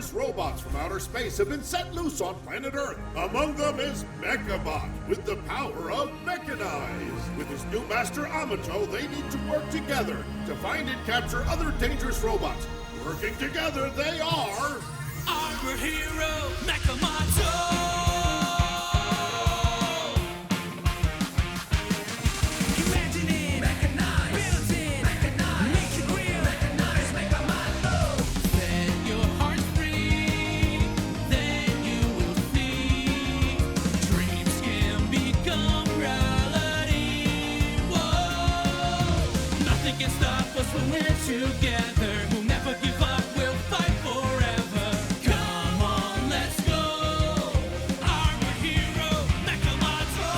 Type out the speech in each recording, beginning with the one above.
dangerous robots from outer space have been set loose on planet Earth. Among them is MechaBot, with the power of mechanize. With his new master Amato, they need to work together to find and capture other dangerous robots. Working together, they are... Our hero, Mechamato! Together, we'll never give up, we'll fight forever. Come on, let's go. Our hero, Mechamato.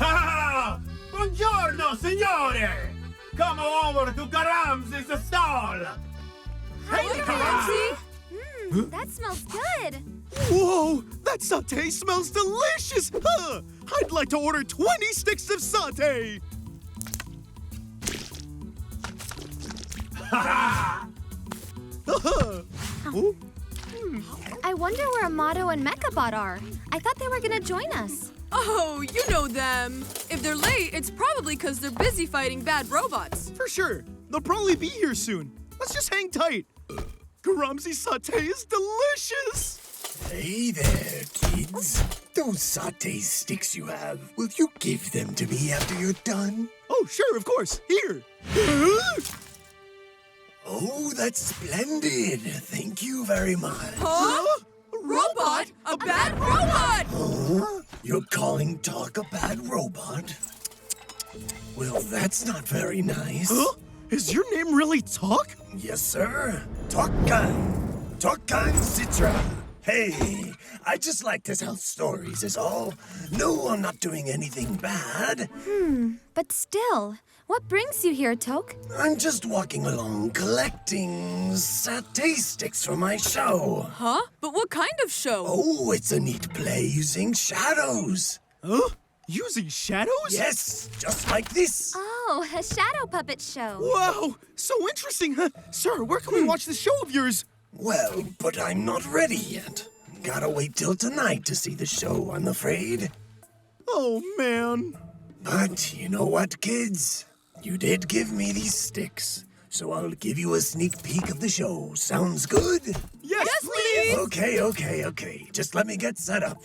Ah! Buongiorno, signore! Come over to Karamzi's stall! Hey, Karamzi! That smells good. Whoa! That satay smells delicious! Huh. I'd like to order 20 sticks of satay! I wonder where Amato and MechaBot are. I thought they were gonna join us. Oh, you know them. If they're late, it's probably because they're busy fighting bad robots. For sure. They'll probably be here soon. Let's just hang tight. Karamzi's satay is delicious! Hey there, kids. Those satay sticks you have, will you give them to me after you're done? Oh, sure, of course. Here. Oh, that's splendid. Thank you very much. Huh? Robot? A bad robot? Huh? You're calling Talk a bad robot? Well, that's not very nice. Huh? Is your name really Talk? Yes, sir. Tokang. Tokang Citra. Hey, I just like to tell stories is all. No, I'm not doing anything bad. But still, what brings you here, Tok? I'm just walking along collecting satay sticks for my show. Huh? But what kind of show? Oh, it's a neat play using shadows. Huh? Using shadows? Yes, just like this. Oh, a shadow puppet show. Wow, so interesting. Sir, where can we watch the show of yours? Well, but I'm not ready yet. Gotta wait till tonight to see the show, I'm afraid. Oh, man. But you know what, kids? You did give me these sticks, so I'll give you a sneak peek of the show. Sounds good? Yes, please. Okay. Just let me get set up.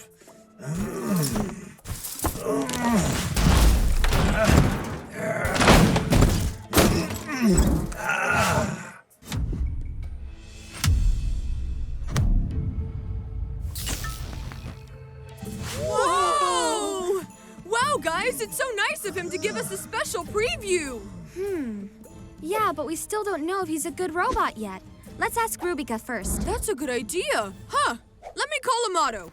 Whoa! Wow, guys, it's so nice of him to give us a special preview. Yeah, but we still don't know if he's a good robot yet. Let's ask Rubika first. That's a good idea. Huh? Let me call Amato.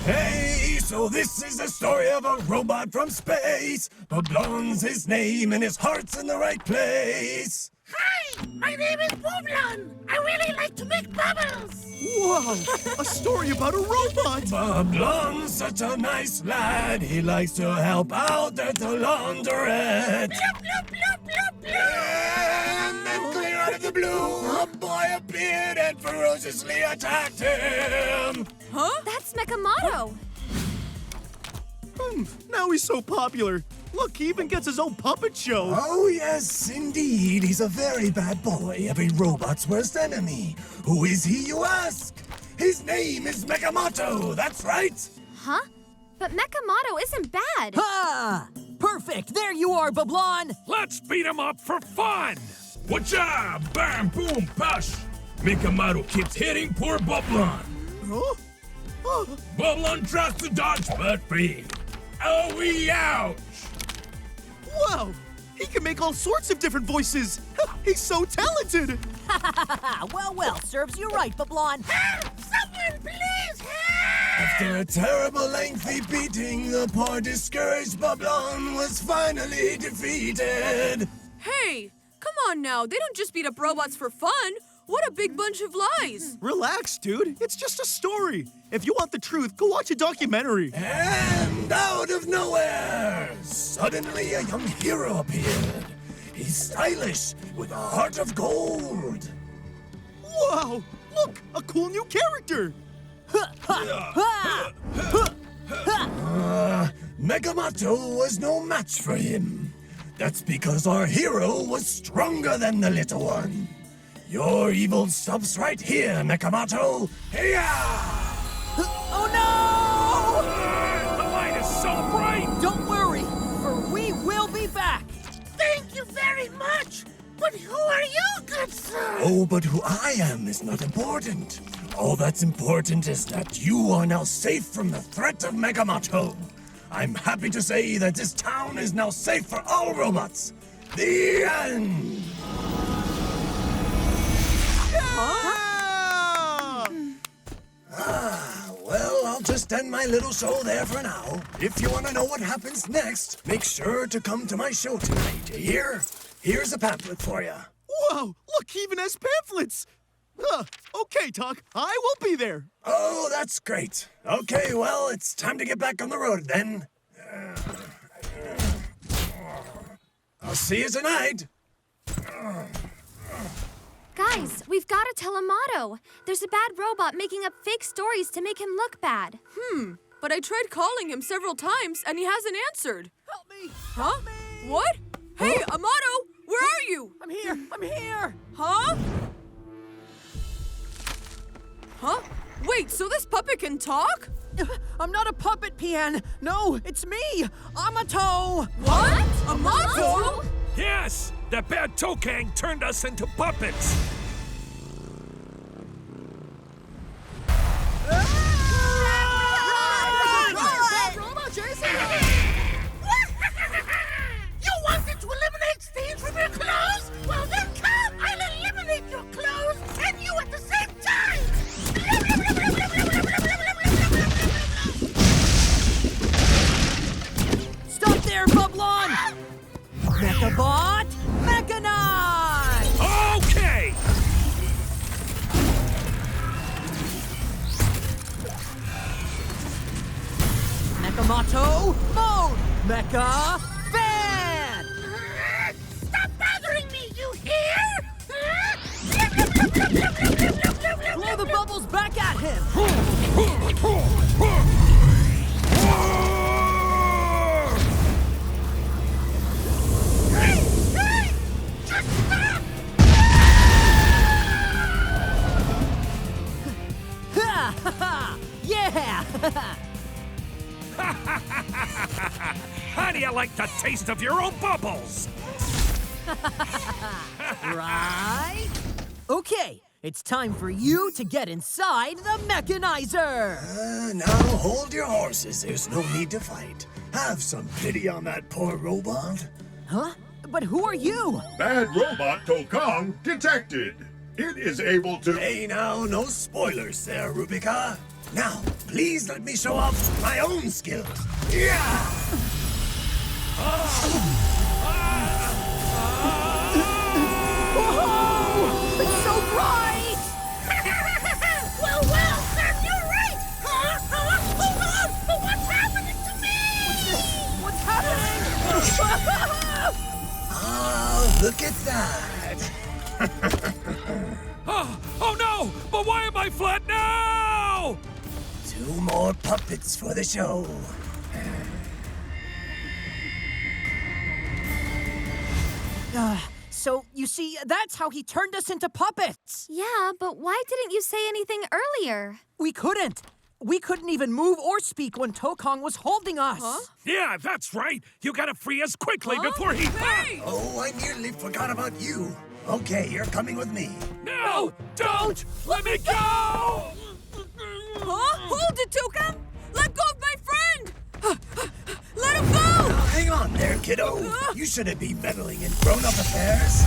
Hey, so this is the story of a robot from space. Boblon's his name and his heart's in the right place. Hi, my name is Boblon. I really like to make bubbles. Whoa, a story about a robot. Boblon's such a nice lad. He likes to help out at the laundrette. Bloop, bloop, bloop, bloop, bloop. And then clear out of the blue, a boy appeared and ferociously attacked him. Huh? That's Mechamato. Now he's so popular. Look, he even gets his own puppet show. Oh, yes, indeed. He's a very bad boy, every robot's worst enemy. Who is he, you ask? His name is Mechamato, that's right. Huh? But Mechamato isn't bad. Ah! Perfect! There you are, Boblon! Let's beat him up for fun! Whatcha! Bam, boom, push! Mechamato keeps hitting poor Boblon. Huh? Boblon tries to dodge, but fails. Oh, ouch! Wow, he can make all sorts of different voices. He's so talented. Well, serves you right, Boblon. Help! Someone please help! After a terrible lengthy beating, the poor discouraged Boblon was finally defeated. Hey, come on now. They don't just beat up robots for fun. What a big bunch of lies! Relax, dude. It's just a story. If you want the truth, go watch a documentary. And out of nowhere, suddenly a young hero appeared. He's stylish with a heart of gold. Wow! Look, a cool new character. Mechamato was no match for him. That's because our hero was stronger than the little one. Your evil stops right here, Mechamato. Hiya! Oh no! The light is so bright! Don't worry, for we will be back. Thank you very much. But who are you, good sir? Oh, but who I am is not important. All that's important is that you are now safe from the threat of Mechamato. I'm happy to say that this town is now safe for all robots. The end! Well, I'll just end my little show there for now. If you want to know what happens next, make sure to come to my show tonight. You hear? Here's a pamphlet for you. Wow! Look, he even has pamphlets. Okay, Tuck. I will be there. Oh, that's great. Okay, well, it's time to get back on the road then. I'll see you tonight. Guys, we've got to tell Amato. There's a bad robot making up fake stories to make him look bad. But I tried calling him several times and he hasn't answered. Help me! Huh? Help me! What? Hey, Amato! Where are you? I'm here! I'm here! Huh? Huh? Wait, so this puppet can talk? I'm not a puppet, Pian. No, it's me, Amato. What? Amato? Yes! The bad Tokang turned us into puppets! You wanted to eliminate stains from your clothes? Well, then come! I'll eliminate your clothes and you at the same time! Stop there, Bublon! MechaBot, mechanize! Okay! Mechamato, mode! Mecha, fan! Stop bothering me, you hear? Blow the bubbles back at him! Hey! Just stop! Ha ha ha! Yeah! How do you like the taste of your own bubbles? Right? Okay, it's time for you to get inside the mechanizer! Now hold your horses. There's no need to fight. Have some pity on that poor robot. Huh? But who are you? Bad robot Tokang detected. It is able to... Hey now, no spoilers there, Rubika. Now, please let me show off my own skills. Yeah! Whoa! It's so bright! Well, Sam, you're right! Hold on! But what's happening to me? What's happening? Ah, look at that. Oh no! But why am I flat now? 2 more puppets for the show. So, you see, that's how he turned us into puppets! Yeah, but why didn't you say anything earlier? We couldn't! We couldn't even move or speak when Tokang was holding us! Huh? Yeah, that's right. You gotta free us quickly Huh? before he... Hey! Oh, I nearly forgot about you. Okay, you're coming with me. No! Don't! Let me go! Huh? Hold it, Tokang! Let go of my friend! Let him go! Hang on there, kiddo. You shouldn't be meddling in grown-up affairs.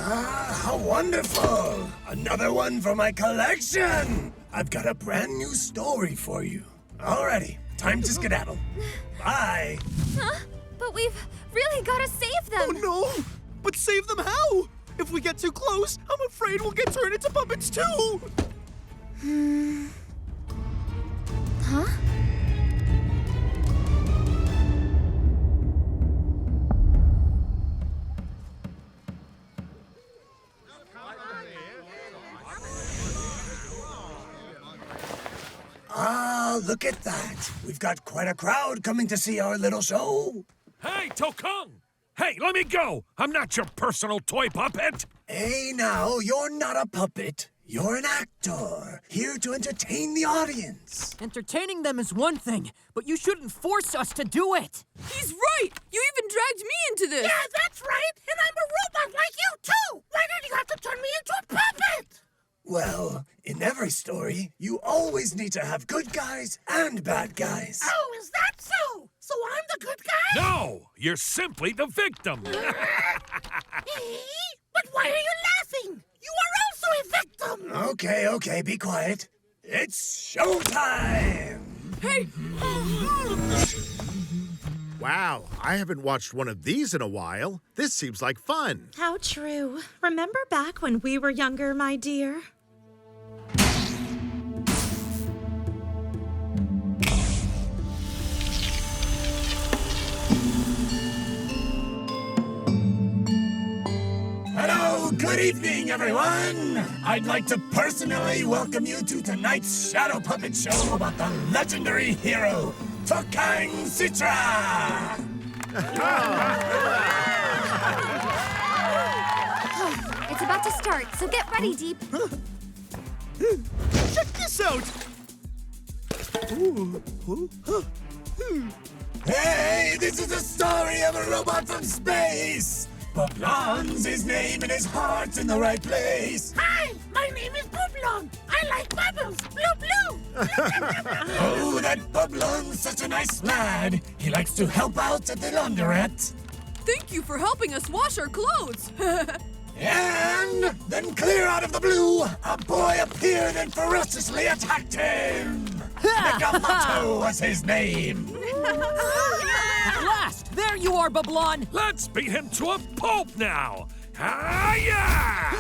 Ah, how wonderful! Another one for my collection! I've got a brand new story for you. Alrighty, time to skedaddle. Bye! Huh? But but we've really got to save them. Oh no! But save them how? If we get too close, I'm afraid we'll get turned into puppets too! Huh? Ah, look at that. We've got quite a crowd coming to see our little show. Hey, Tokang! Hey, let me go! I'm not your personal toy puppet! Hey now, you're not a puppet. You're an actor, here to entertain the audience. Entertaining them is one thing, but you shouldn't force us to do it. He's right! You even dragged me into this! Yeah, that's right. And I'm a robot like you, too. Why did you have to turn me into a puppet? Well, in every story, you always need to have good guys and bad guys. Oh, is that so? So I'm the good guy? No! You're simply the victim! But why are you laughing? You are also a victim! Okay, be quiet. It's showtime! Hey! Wow, I haven't watched one of these in a while. This seems like fun. How true. Remember back when we were younger, my dear? Hello, good evening, everyone! I'd like to personally welcome you to tonight's Shadow Puppet Show about the legendary hero, Tokang Citra! It's about to start, so get ready, Deep. Check this out! Hey, this is the story of a robot from space! Bublon's his name and his heart's in the right place. Hi, my name is Bublon. I like bubbles. Blue, blue. Oh, that Bublon's such a nice lad. He likes to help out at the laundrette. Thank you for helping us wash our clothes! And then clear out of the blue, a boy appeared and ferociously attacked him. Mechamato was his name. At last! There you are, Bublon! Let's beat him to a pulp now! Hi-ya!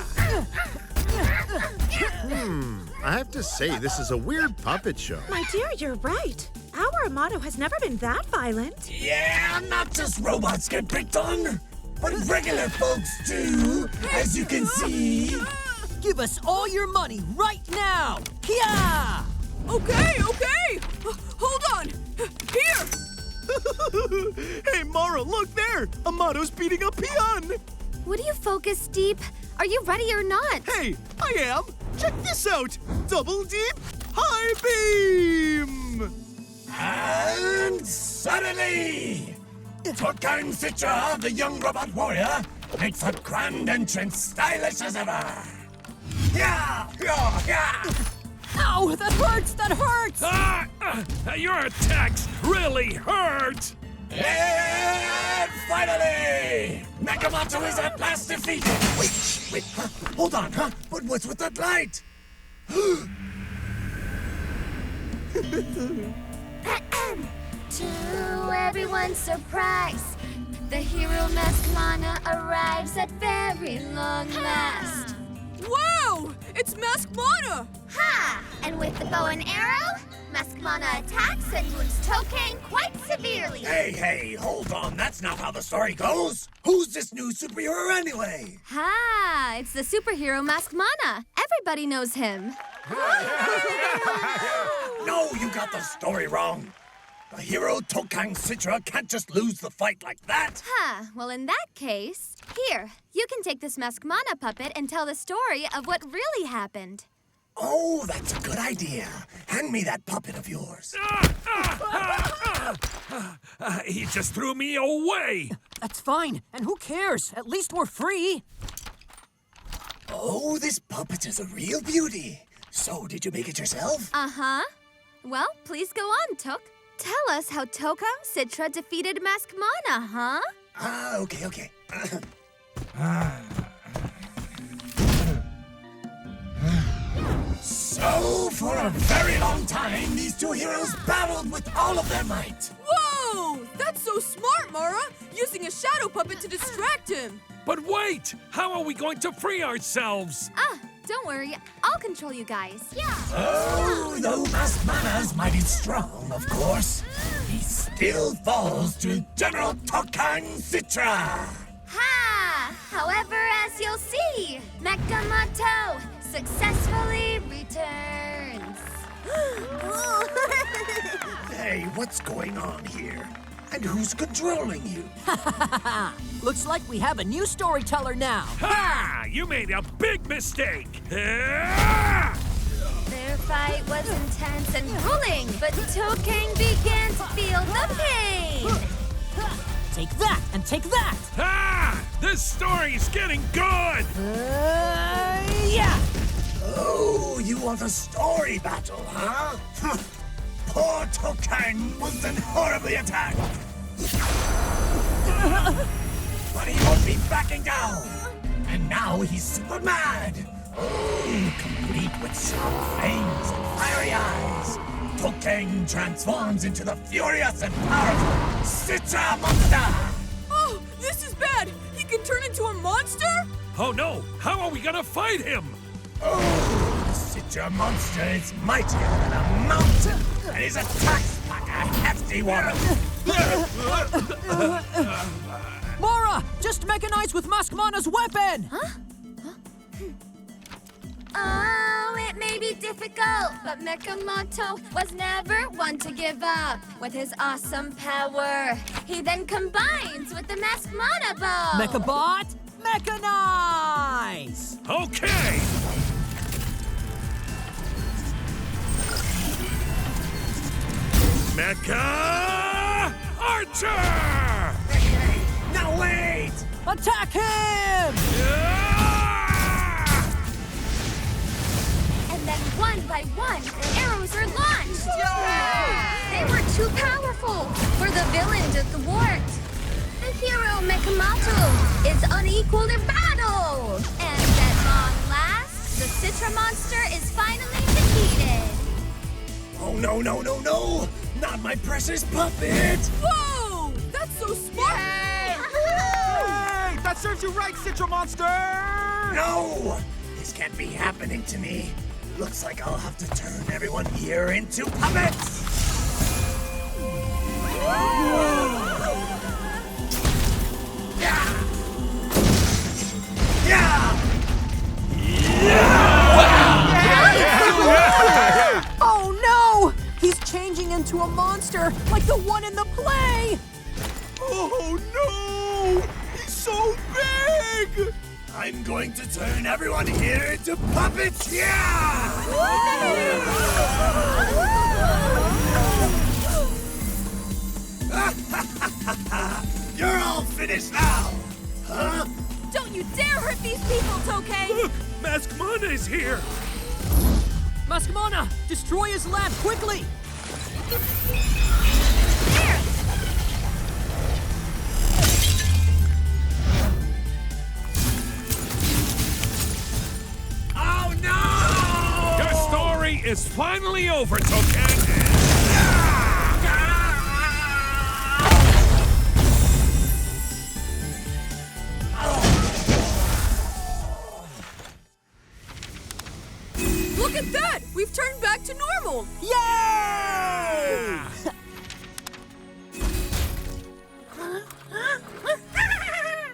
I have to say, this is a weird puppet show. My dear, you're right. Our Amato has never been that violent. Yeah, not just robots get picked on, but regular folks too, as you can see. Give us all your money right now! Kia! Okay! Hold on! Here! Hey, Mara, look there! Amato's beating up Peon! Would you focus, Deep? Are you ready or not? Hey, I am! Check this out! Double deep, high beam! And suddenly, Tokang Citra, the young robot warrior, makes a grand entrance, stylish as ever. Yeah! Ow! That hurts! That hurts! Your attacks really hurt! And finally, Mechamato is at last defeated. Wait, huh? Hold on, huh? But what's with that light? To everyone's surprise, the hero Mechamato arrives at very long last. Wow! It's Mechamato! Ha! And with the bow and arrow, Mechamato attacks and wounds Tokang quite severely. Hey, hold on. That's not how the story goes. Who's this new superhero anyway? Ha! It's the superhero Mechamato. Everybody knows him. No, you got the story wrong. The hero Tokang Citra can't just lose the fight like that. Huh. Well, in that case, here, you can take this Mechamato puppet and tell the story of what really happened. Oh, that's a good idea. Hand me that puppet of yours. He just threw me away! That's fine. And who cares? At least we're free. Oh, this puppet is a real beauty. So, did you make it yourself? Uh-huh. Well, please go on, Tok. Tell us how Tokang Citra defeated Mechamato, huh? Okay. So, for a very long time, these two heroes battled with all of their might. Whoa! Whoa! That's so smart, Mara! Using a shadow puppet to distract him! But wait! How are we going to free ourselves? Don't worry. I'll control you guys. Yeah. Oh, though Masked Mana's mighty strong, of course, he still falls to General Tokang Citra. Ha! However, as you'll see, Mechamato successfully returns. Hey, what's going on here? And who's controlling you? Looks like we have a new storyteller now. Ha! You made a big mistake! Ah! Their fight was intense and grueling, but Tokang began to feel the pain. Take that and take that! Ah! This story's getting good! Yeah! Oh, you want a story battle, huh? Poor Tokang was then horribly attacked. But he won't be backing down. And now he's super mad. Oh, complete with sharp fangs and fiery eyes. Tokang transforms into the furious and powerful Citra Monsta. Oh, this is bad! He can turn into a monster? Oh no! How are we gonna fight him? Oh, the Citra monster is mightier than a mountain, and his attacks like a hefty one. Mara, just mechanize with Masked Mana's weapon! Oh, it may be difficult, but Mechamato was never one to give up. With his awesome power, he then combines with the Masked Mana Bow. MechaBot, mechanize! Okay! Mecha Archer! Hey, now wait! Attack him! And then one by one, arrows are launched. They were too powerful for the villain to thwart. The hero Mechamato is unequaled in battle. And at long last, the Citra monster is finally defeated. Oh, no, no, no, no! Not my precious puppet! Whoa! That's so smart! Hey! That serves you right, Citra Monster! No! This can't be happening to me. Looks like I'll have to turn everyone here into puppets! Yeah! Yeah! Oh no! He's changing into a monster like the one in the play! Oh no! He's so big! I'm going to turn everyone here into puppets! Yeah! You're all finished now! Huh? Don't you dare hurt these people, Tokang! Look! Masked Mana is here! Masked Mana, destroy his lab quickly! Oh no! Your story is finally over, Tokang! Look at that! We've turned back to normal! Yay!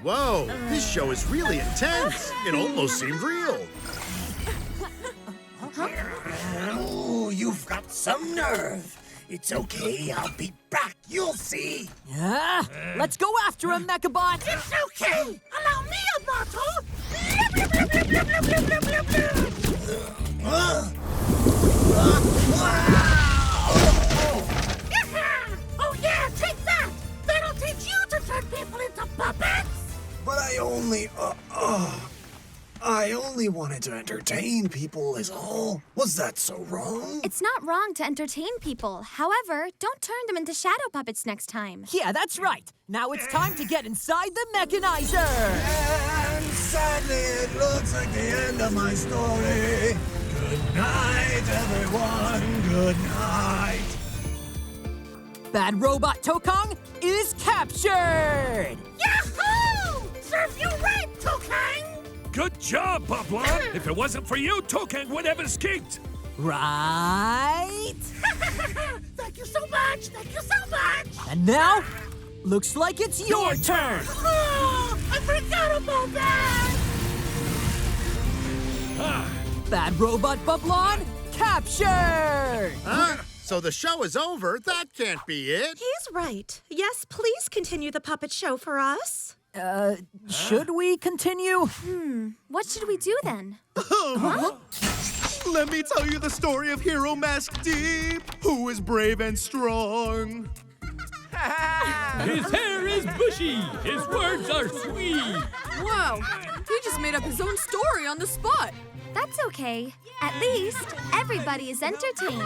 Whoa, this show is really intense. It almost seemed real. Oh, you've got some nerve. It's okay, I'll be back. You'll see. Yeah? Let's go after him, MechaBot! It's okay! Allow me a bottle! Oh yeah, take that! That'll teach you to turn people into puppets! But I only wanted to entertain people is all. Was that so wrong? It's not wrong to entertain people. However, don't turn them into shadow puppets next time. Yeah, that's right. Now it's time to get inside the mechanizer! And sadly, it looks like the end of my story. Good night, everyone. Good night. Bad robot Tokang is captured! Yahoo! Serve you right, Tokang! Good job, Boblon! If it wasn't for you, Tokang would have escaped! Right? Thank you so much! Thank you so much! And now, looks like it's your turn! Oh, I forgot about that! Bad robot Boblon captured! Huh? So the show is over? That can't be it. He's right. Yes, please continue the puppet show for us. Should we continue? What should we do then? Let me tell you the story of Hero Mask Deep, who is brave and strong. His hair is bushy. His words are sweet. Wow, he just made up his own story on the spot. That's okay. At least everybody is entertained.